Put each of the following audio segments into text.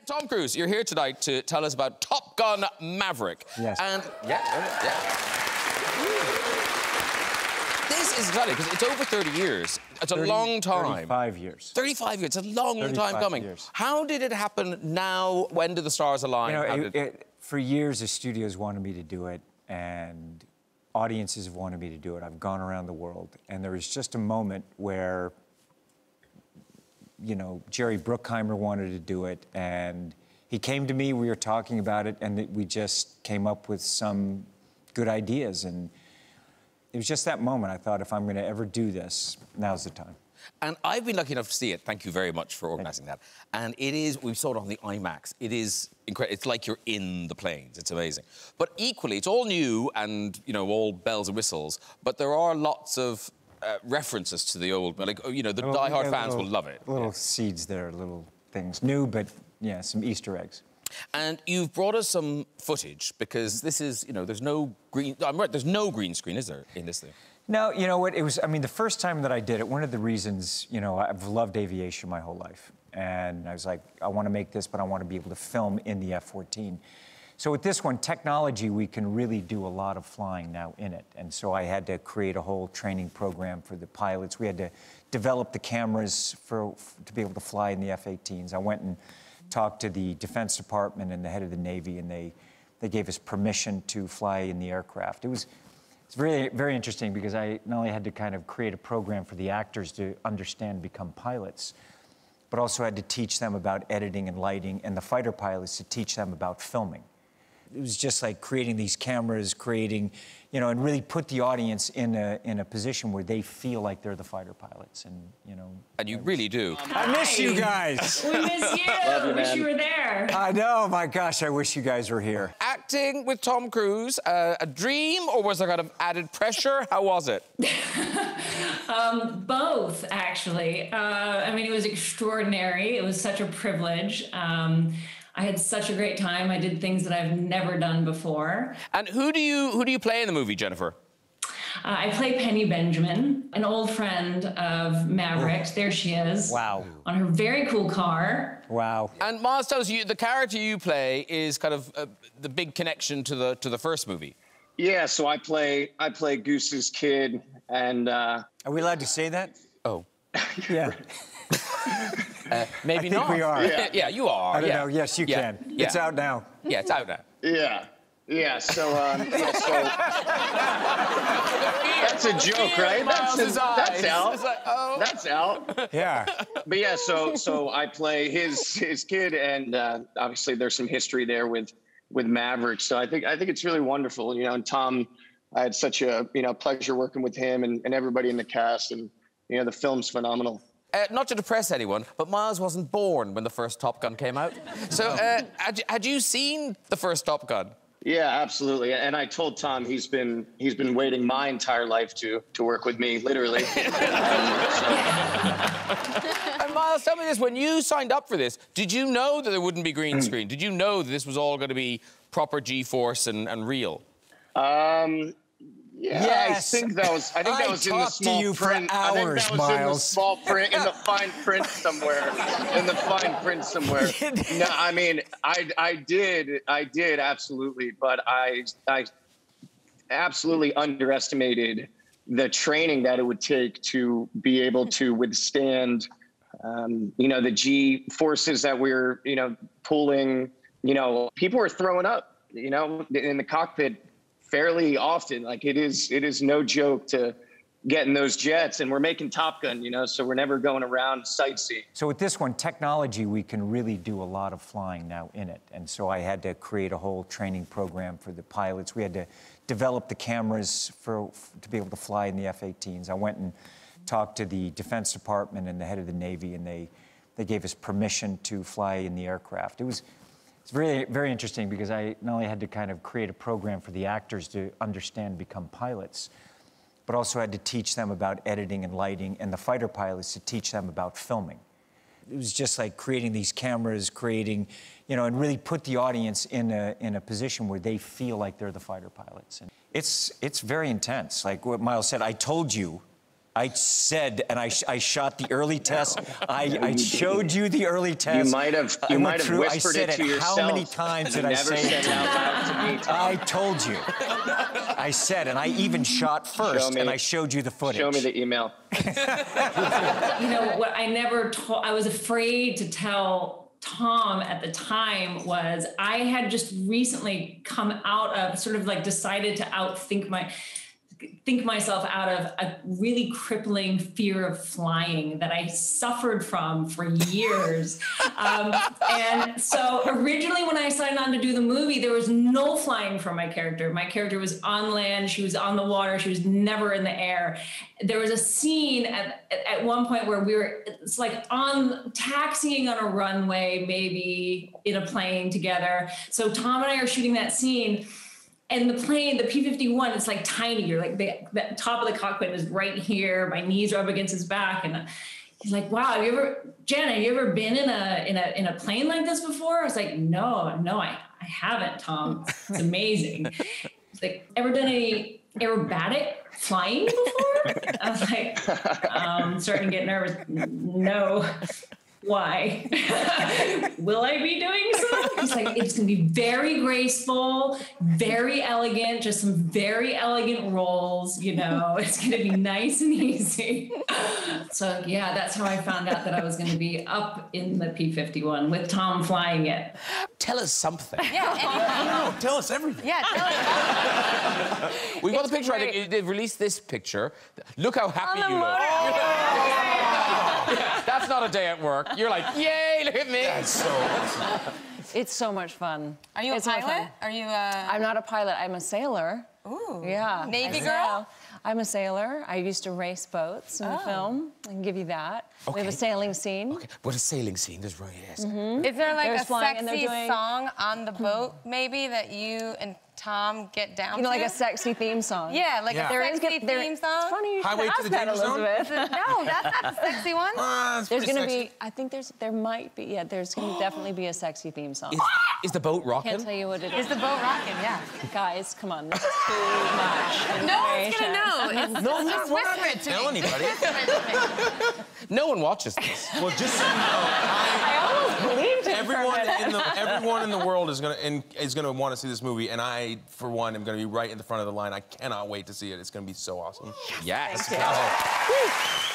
Tom Cruise, you're here tonight to tell us about Top Gun Maverick. Yes. And, This is exciting because it's over 30 years. It's a long time. 35 years. 35 years. It's a long time coming. Years. How did it happen now? When did the stars align? You know, for years, the studios wanted me to do it, and audiences have wanted me to do it. I've gone around the world, and there was just a moment where, you know, Jerry Bruckheimer wanted to do it, and he came to me, we were talking about it, and we just came up with some good ideas, and it was just that moment. I thought, if I'm going to ever do this, now's the time. And I've been lucky enough to see it. Thank you very much for organising that. And it is, we saw it on the IMAX. It is incredible. It's like you're in the planes. It's amazing. But equally, it's all new and, you know, all bells and whistles, but there are lots of references to the old, like, you know, the diehard fans will love it. Little seeds there, little things. New, but, yeah, some Easter eggs. And you've brought us some footage, because this is, you know, there's no green... I'm right, there's no green screen, is there, in this thing? No, you know what, it was... I mean, the first time that I did it, one of the reasons, you know, I've loved aviation my whole life. And I was like, I want to make this, but I want to be able to film in the F-14. So with this one, technology, we can really do a lot of flying now in it. And so I had to create a whole training program for the pilots. We had to develop the cameras to be able to fly in the F-18s. I went and talked to the Defense Department and the head of the Navy, and they gave us permission to fly in the aircraft. It's very, very interesting, because I not only had to kind of create a program for the actors to understand and become pilots, but also had to teach them about editing and lighting, and the fighter pilots to teach them about filming. It was just like creating these cameras, you know, and really put the audience in a position where they feel like they're the fighter pilots, and, you know. And you really do. I miss you guys. We miss you. Wish you were there. I know, my gosh, I wish you guys were here. Acting with Tom Cruise, a dream, or was there kind of added pressure? How was it? Both, actually. I mean, it was extraordinary. It was such a privilege. I had such a great time. I did things that I've never done before. And who do you play in the movie, Jennifer? I play Penny Benjamin, an old friend of Maverick. There she is. Wow. On her very cool car. Wow. And Miles tells you the character you play is kind of the big connection to the first movie. Yeah, so I play Goose's kid, and Are we allowed to say that? Oh. Yeah. Maybe not. I think we are. Yeah, you are. I don't know. Yes, you can. Yeah. It's out now. Yeah, it's out now. Yeah. So, that's a joke, right? That's out. Like, oh. That's out. Yeah. But yeah, so I play his kid, and obviously there's some history there with Maverick. So I think it's really wonderful, you know. And Tom, I had such a pleasure working with him and everybody in the cast, and you know, the film's phenomenal. Not to depress anyone, but Miles wasn't born when the first Top Gun came out. So, had you seen the first Top Gun? Yeah, absolutely. And I told Tom he's been waiting my entire life to work with me, literally. And Miles, tell me this: when you signed up for this, did you know that there wouldn't be green screen? Did you know that this was all going to be proper G-force and real? Yeah, yes. I think that was in the small print. I think that was in the small print, in the fine print somewhere. No, I mean, I did absolutely, but I absolutely underestimated the training that it would take to be able to withstand, you know, the G forces that we're, you know, pulling. You know, people were throwing up, you know, in the cockpit fairly often. Like, it is no joke to get in those jets, and we're making Top Gun, you know, so we're never going around sightseeing. So with this one, technology, we can really do a lot of flying now in it. And so I had to create a whole training program for the pilots. We had to develop the cameras to be able to fly in the F-18s. I went and talked to the Defense Department and the head of the Navy, and they gave us permission to fly in the aircraft. It's really, very interesting, because I not only had to kind of create a program for the actors to understand and become pilots, but also had to teach them about editing and lighting, and the fighter pilots to teach them about filming. It was just like creating these cameras, you know, and really put the audience in a position where they feel like they're the fighter pilots. And it's very intense. Like what Miles said, I told you I said, and I shot the early test. I showed you the early test. You might have whispered it to yourself. How many times did I say it? Never said it out loud to me, Tom. I told you. I said, and I even shot first, and I showed you the footage. Show me the email. You know what? I was afraid to tell Tom at the time was I had just recently come out of sort of like decided to think myself out of a really crippling fear of flying that I suffered from for years. And so originally when I signed on to do the movie, there was no flying for my character. My character was on land, she was on the water, she was never in the air. There was a scene at one point where it's like taxiing on a runway, maybe in a plane together. So Tom and I are shooting that scene. And the plane, the P-51, it's like tiny. You're like the top of the cockpit is right here. My knees are up against his back, and he's like, "Wow, Jen, have you ever been in a plane like this before?" I was like, "No, I haven't, Tom. It's amazing." He's like, "Ever done any aerobatic flying before?" I was like, starting to get nervous. No. Why? Will I be doing so? He's like, it's going to be very graceful, very elegant, just some very elegant rolls, you know. It's going to be nice and easy. So, yeah, that's how I found out that I was going to be up in the P-51 with Tom flying it. Tell us something. Yeah, tell us everything. Yeah, tell us. We've got the picture. They've released this picture. Look how happy you look. That's not a day at work. You're like, yay, look at me. That's so awesome. It's so much fun. Are you a pilot? Are you I'm not a pilot. I'm a sailor. Ooh. Yeah. Navy girl? I'm a sailor. I used to race boats in the film. I can give you that. Okay. We have a sailing scene. Okay, what a sailing scene. There's right, yes. Is there like There's a flying and they're sexy doing- song on the boat, maybe, that you and Tom get down You know, to? like a sexy theme song. Yeah, like a sexy theme song. It's funny you should Highway to ask the that, Danger Zone? Elizabeth. No, that's not the sexy one. There's going to be, I think there might be, yeah, there's going to definitely be a sexy theme song. Is the boat rocking? Can't tell you what it Is is. the boat rocking? Yeah. Guys, come on, this is too much. No one's gonna know. Just whisper it to Tell me. anybody. No one watches this. Well, just so you know, I almost believed it everyone in the world is gonna want to see this movie, and I, for one, am gonna be right in the front of the line. I cannot wait to see it. It's gonna be so awesome. Yes.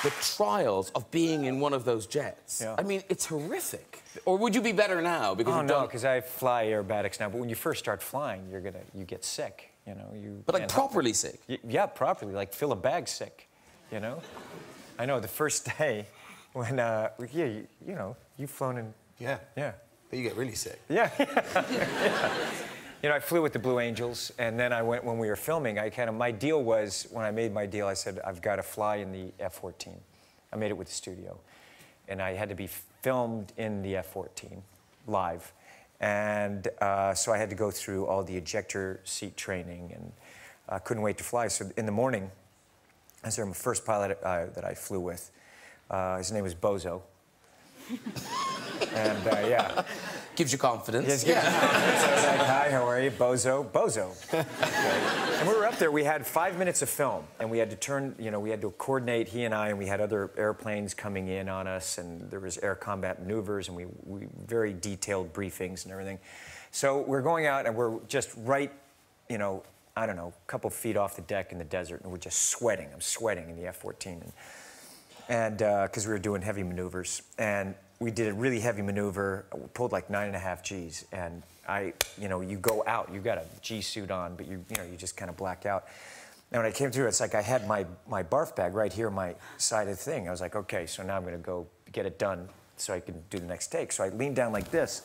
The trials of being in one of those jets. Yeah. I mean, it's horrific. Or would you be better now? Because Oh you've no, done... because I fly aerobatics now. But when you first start flying, you get sick. You know, But like properly sick. Yeah, properly, like fill a bag sick. You know, I know the first day when you know, you've flown in. Yeah. Yeah. But you get really sick. Yeah. You know, I flew with the Blue Angels, and then I went when we were filming. My deal was, when I made my deal, I said I've got to fly in the F-14. I made it with the studio, and I had to be filmed in the F-14 live, and so I had to go through all the ejector seat training, and I couldn't wait to fly. So in the morning, I was my first pilot that I flew with. His name was Bozo. And yeah. Gives you confidence. Yes, yeah. So I was like, hi, how are you? Bozo. Bozo. Okay. And we were up there. We had 5 minutes of film, and we had to turn, you know, we had to coordinate, he and I, and we had other airplanes coming in on us, and there was air combat maneuvers, and we very detailed briefings and everything. So we're going out, and we're just right, you know, I don't know, a couple feet off the deck in the desert, and we're just sweating. I'm sweating in the F-14. And because we were doing heavy maneuvers, and we did a really heavy maneuver. We pulled like 9.5 Gs, and you know, you go out. You got a G suit on, but you know, you just kind of black out. And when I came through, it's like I had my barf bag right here on my side of the thing. I was like, okay, so now I'm gonna go get it done so I can do the next take. So I leaned down like this,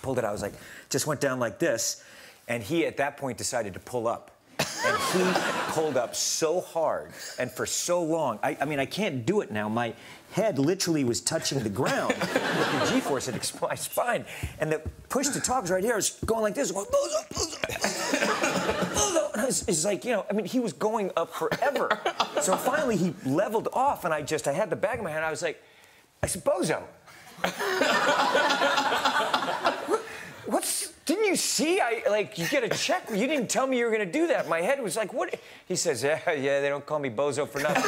pulled it out. I was like, just went down like this, and he at that point decided to pull up. And he pulled up so hard and for so long. I mean, I can't do it now. My head literally was touching the ground with the G-force at my spine. And the push to talk was right here. I was going like this, going, Bozo, Bozo, Bozo. And it's like, you know, I mean, he was going up forever. So finally he leveled off, and I had the bag in my hand. I said, Bozo. Didn't you you see? You get a check. You didn't tell me you were gonna do that. My head was like, what? He says, yeah, they don't call me Bozo for nothing.